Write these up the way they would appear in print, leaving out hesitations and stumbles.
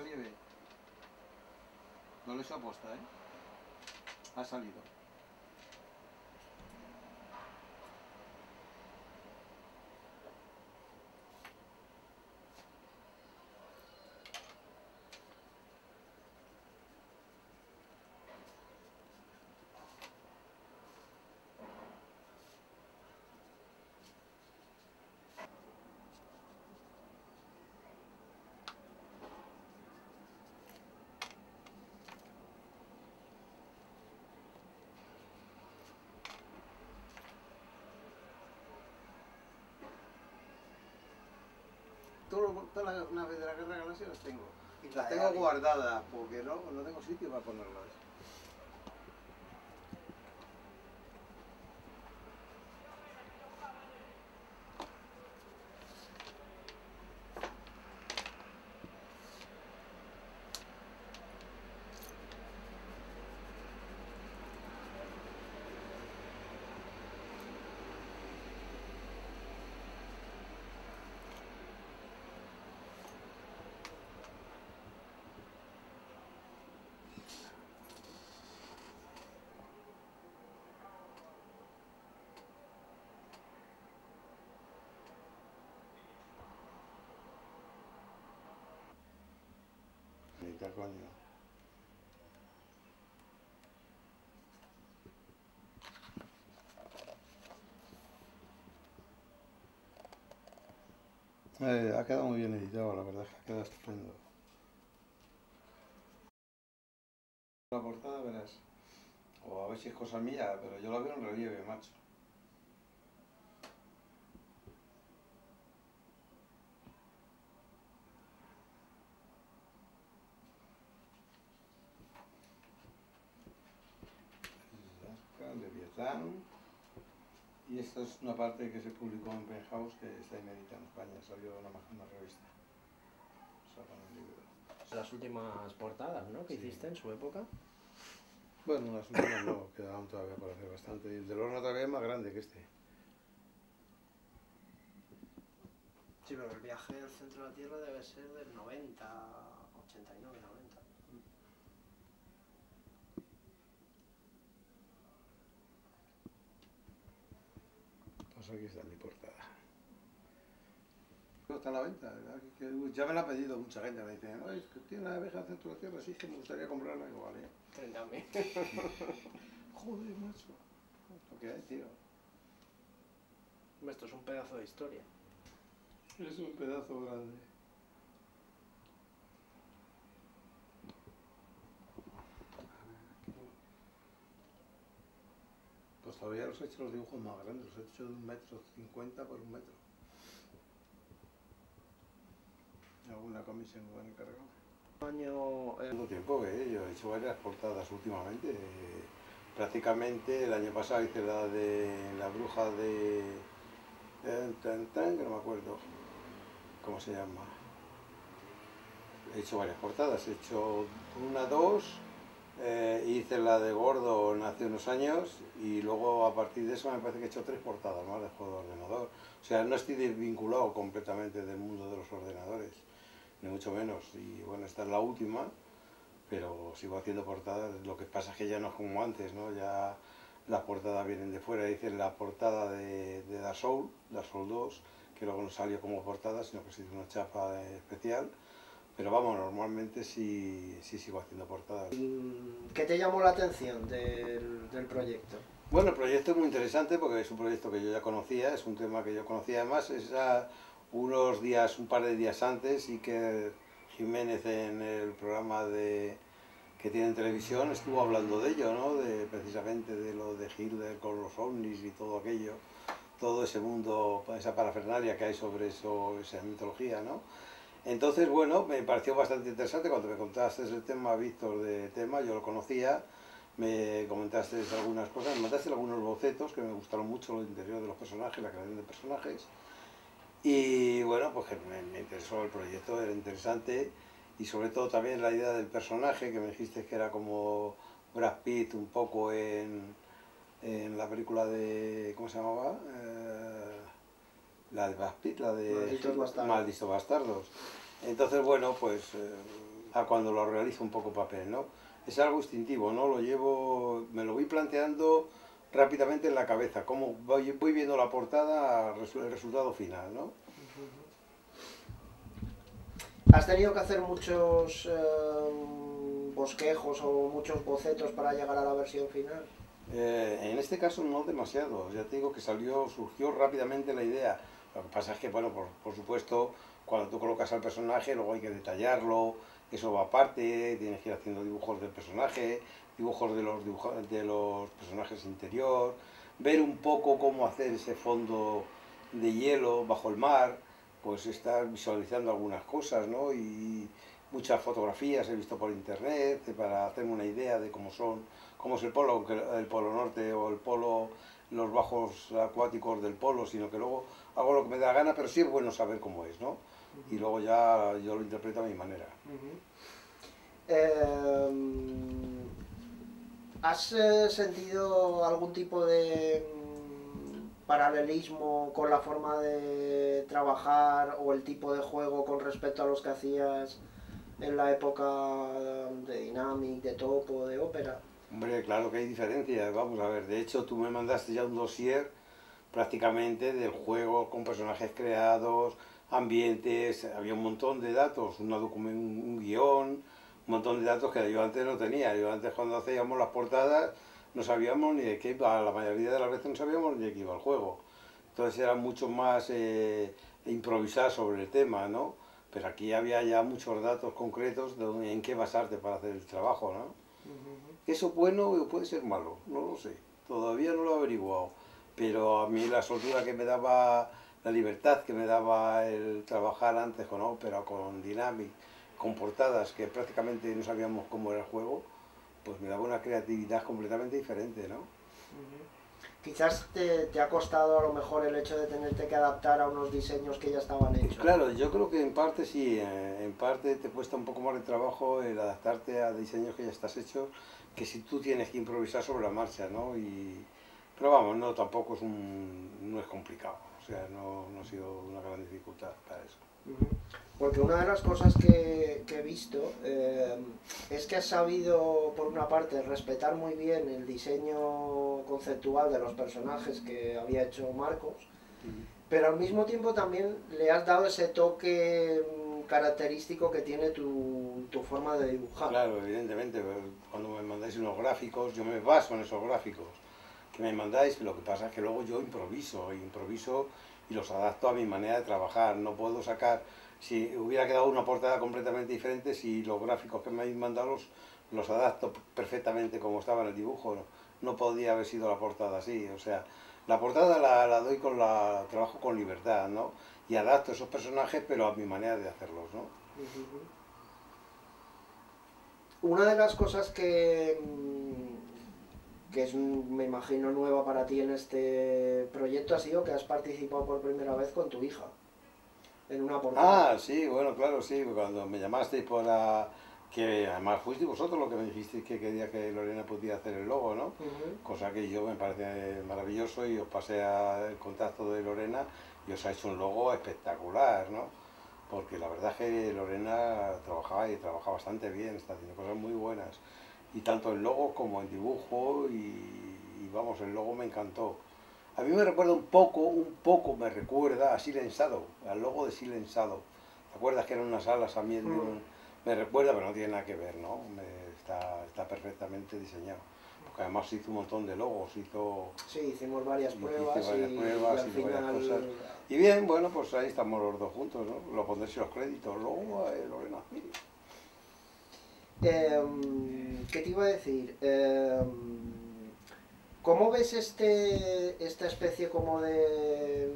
relieve. No lo he hecho aposta, ¿eh? Ha salido. Todas las naves de la Guerra de Galaxia las tengo. Y Las tengo guardadas porque no tengo sitio para ponerlas. ¿Qué coño? Ha quedado muy bien editado, la verdad es que ha quedado estupendo. La portada verás. O a ver si es cosa mía, pero yo la veo en relieve, macho. Leviatán. Y esta es una parte que se publicó en Penthouse, que está inédita en España, salió en una revista. Sacan el libro. Las últimas portadas, ¿no? Que Sí. hiciste en su época. Bueno, las últimas no, quedaban todavía por hacer bastante. Y el de Lorna todavía es más grande que este. Sí, pero el viaje al centro de la Tierra debe ser del 90, 89, 90. Pues aquí está mi portada. Está a la venta, ¿verdad? Ya me la ha pedido mucha gente, me dicen, no, es que tiene una abeja al centro de la Tierra, sí, que me gustaría comprarla, igual, ¿eh? 30.000. Joder, macho. Lo que hay, tío. Esto es un pedazo de historia. Es un pedazo grande. Pues todavía los he hecho los dibujos más grandes, los he hecho de 1,50 m por 1 metro. Alguna comisión me van a encargar. Tanto tiempo que yo he hecho varias portadas últimamente. Prácticamente el año pasado hice la de la bruja de que no me acuerdo cómo se llama. He hecho varias portadas, he hecho una, dos, hice la de Gordon hace unos años y luego a partir de eso me parece que he hecho 3 portadas más de juego de ordenador. O sea, no estoy desvinculado completamente del mundo de los ordenadores, ni mucho menos. Y bueno, esta es la última, pero sigo haciendo portadas. Lo que pasa es que ya no es como antes, ¿no? Ya las portadas vienen de fuera. Hice la portada de Dark Souls 2, que luego no salió como portada, sino que se hizo una chapa especial. Pero vamos, normalmente sí sigo haciendo portadas. ¿Qué te llamó la atención del proyecto? Bueno, el proyecto es muy interesante porque es un proyecto que yo ya conocía, es un tema que yo conocía. Además, es un par de días antes, y que Jiménez en el programa que tiene en televisión estuvo hablando de ello, ¿no? Precisamente de lo de Hitler con los ovnis y todo aquello, todo ese mundo, esa parafernalia que hay sobre eso, esa mitología, ¿no? Entonces, bueno, me pareció bastante interesante cuando me contaste el tema, Víctor, de tema, yo lo conocía, me comentaste algunas cosas, me mandaste algunos bocetos que me gustaron mucho, el interior de los personajes, la creación de personajes, y bueno, pues que me interesó el proyecto, era interesante, y sobre todo también la idea del personaje, que me dijiste que era como Brad Pitt un poco en la película de, ¿cómo se llamaba? La de Brad Pitt, la de Malditos Bastardos. Malditos Bastardos. Entonces, bueno, pues a cuando lo realizo un poco papel, ¿no? Es algo instintivo, ¿no? Me lo voy planteando rápidamente en la cabeza, cómo voy viendo la portada, el resultado final, ¿no? ¿Has tenido que hacer muchos bosquejos o muchos bocetos para llegar a la versión final? En este caso no demasiado, ya te digo que surgió rápidamente la idea. Lo que pasa es que, bueno, por supuesto, cuando tú colocas al personaje, luego hay que detallarlo, eso va aparte, tienes que ir haciendo dibujos del personaje, dibujos de los personajes interior, ver un poco cómo hacer ese fondo de hielo bajo el mar, pues estar visualizando algunas cosas, ¿no? Y muchas fotografías he visto por internet para hacerme una idea de cómo es el polo, aunque el polo norte o el polo, los bajos acuáticos del polo, sino que luego hago lo que me da la gana, pero sí es bueno saber cómo es, ¿no? Y luego ya yo lo interpreto a mi manera. ¿Has sentido algún tipo de paralelismo con la forma de trabajar o el tipo de juego con respecto a los que hacías en la época de Dynamic, de Topo, de Opera? Hombre, claro que hay diferencias, vamos a ver, de hecho tú me mandaste ya un dossier prácticamente del juego con personajes creados, ambientes, había un montón de datos, un guión, un montón de datos que yo antes no tenía. Yo antes cuando hacíamos las portadas no sabíamos ni de qué iba, la mayoría de las veces no sabíamos ni de qué iba el juego. Entonces era mucho más improvisar sobre el tema, ¿no? Pero aquí había ya muchos datos concretos en qué basarte para hacer el trabajo, ¿no? Eso es bueno o puede ser malo, no lo sé. Todavía no lo he averiguado. Pero a mí la soltura que me daba, la libertad que me daba el trabajar antes con Opera, con Dynamic, con portadas que prácticamente no sabíamos cómo era el juego, pues me daba una creatividad completamente diferente, ¿no? Quizás te ha costado a lo mejor el hecho de tenerte que adaptar a unos diseños que ya estaban hechos. Claro, yo creo que en parte sí, en parte te cuesta un poco más de trabajo el adaptarte a diseños que ya estás hechos, que si tú tienes que improvisar sobre la marcha, ¿no? Pero vamos, no, tampoco no es complicado, o sea, no ha sido una gran dificultad para eso. Porque una de las cosas que he visto es que has sabido, por una parte, respetar muy bien el diseño conceptual de los personajes que había hecho Marcos, pero al mismo tiempo también le has dado ese toque característico que tiene tu forma de dibujar. Claro, evidentemente, cuando me mandáis unos gráficos, yo me baso en esos gráficos que me mandáis, lo que pasa es que luego yo improviso y los adapto a mi manera de trabajar. No puedo sacar, si hubiera quedado una portada completamente diferente, si los gráficos que me habéis mandado los adapto perfectamente como estaba en el dibujo, no podía haber sido la portada así. O sea, la portada la doy trabajo con libertad, ¿no? Y adapto esos personajes, pero a mi manera de hacerlos, ¿no? Una de las cosas que es, me imagino, nueva para ti en este proyecto ha sido que has participado por primera vez con tu hija en una portada. Ah, sí, bueno, claro, sí, cuando me llamasteis que además fuisteis vosotros lo que me dijisteis que quería que Lorena pudiera hacer el logo, ¿no? Cosa que yo me parece maravilloso y os pasé el contacto de Lorena y os ha hecho un logo espectacular, ¿no? Porque la verdad es que Lorena trabaja bastante bien, está haciendo cosas muy buenas. Y tanto en logo como en dibujo y vamos, el logo me encantó. A mí me recuerda un poco me recuerda a Silent Shadow, al logo de Silent Shadow. ¿Te acuerdas que eran unas alas también? Me recuerda, pero no tiene nada que ver, ¿no? Está perfectamente diseñado. Porque además hizo un montón de logos, Sí, hicimos varias pruebas, hice varias cosas. Y bien, bueno, pues ahí estamos los dos juntos, ¿no? Lo pondréis en los créditos. Luego, Lorena, mire. ¿Qué te iba a decir? ¿Cómo ves esta especie como de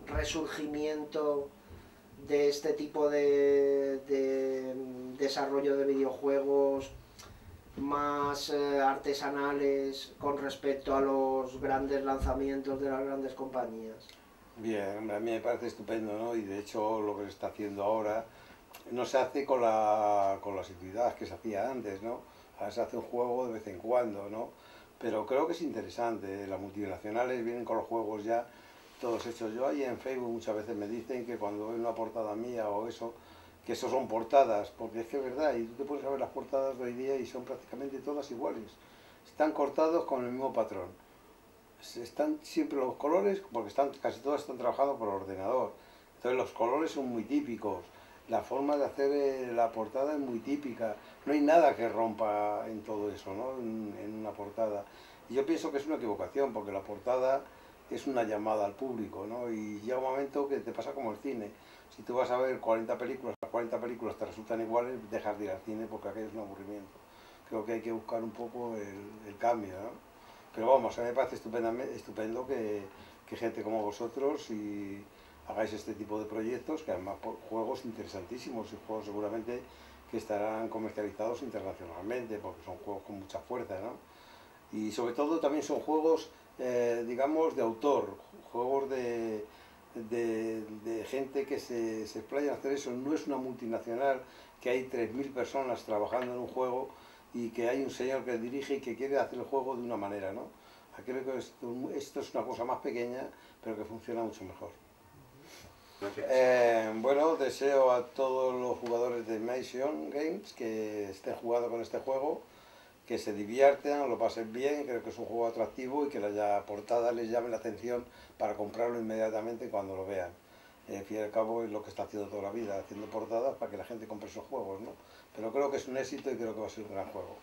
resurgimiento de este tipo de desarrollo de videojuegos más artesanales con respecto a los grandes lanzamientos de las grandes compañías? Bien, hombre, a mí me parece estupendo, ¿no? Y de hecho lo que se está haciendo ahora no se hace con la asiduidad que se hacía antes, ¿no? Ahora se hace un juego de vez en cuando, ¿no? Pero creo que es interesante. Las multinacionales vienen con los juegos ya todos hechos. Yo ahí en Facebook muchas veces me dicen que cuando ven una portada mía o eso, que eso son portadas, porque es que es verdad, y tú te puedes ver las portadas de hoy día y son prácticamente todas iguales. Están cortados con el mismo patrón. Están siempre los colores, porque casi todas están trabajadas por ordenador. Entonces los colores son muy típicos, la forma de hacer la portada es muy típica. No hay nada que rompa en todo eso, ¿no? En una portada. Y yo pienso que es una equivocación, porque la portada es una llamada al público, ¿no? Y llega un momento que te pasa como el cine. Si tú vas a ver 40 películas, las 40 películas te resultan iguales, dejas de ir al cine porque aquello es un aburrimiento. Creo que hay que buscar un poco el cambio, ¿no? Pero vamos, a mí me parece estupendo que gente como vosotros y hagáis este tipo de proyectos, que además por juegos interesantísimos y juegos seguramente que estarán comercializados internacionalmente, porque son juegos con mucha fuerza, ¿no? Y sobre todo también son juegos, digamos, de autor, juegos de gente que se explaya en hacer eso. No es una multinacional que hay 3.000 personas trabajando en un juego y que hay un señor que dirige y que quiere hacer el juego de una manera, ¿no? Aquí creo que esto es una cosa más pequeña, pero que funciona mucho mejor. Bueno, deseo a todos los jugadores de Mation Games que estén jugando con este juego, que se diviertan, lo pasen bien, creo que es un juego atractivo y que la portada les llame la atención para comprarlo inmediatamente cuando lo vean. Al fin y al cabo es lo que está haciendo toda la vida, haciendo portadas para que la gente compre esos juegos, ¿no? Pero creo que es un éxito y creo que va a ser un gran juego.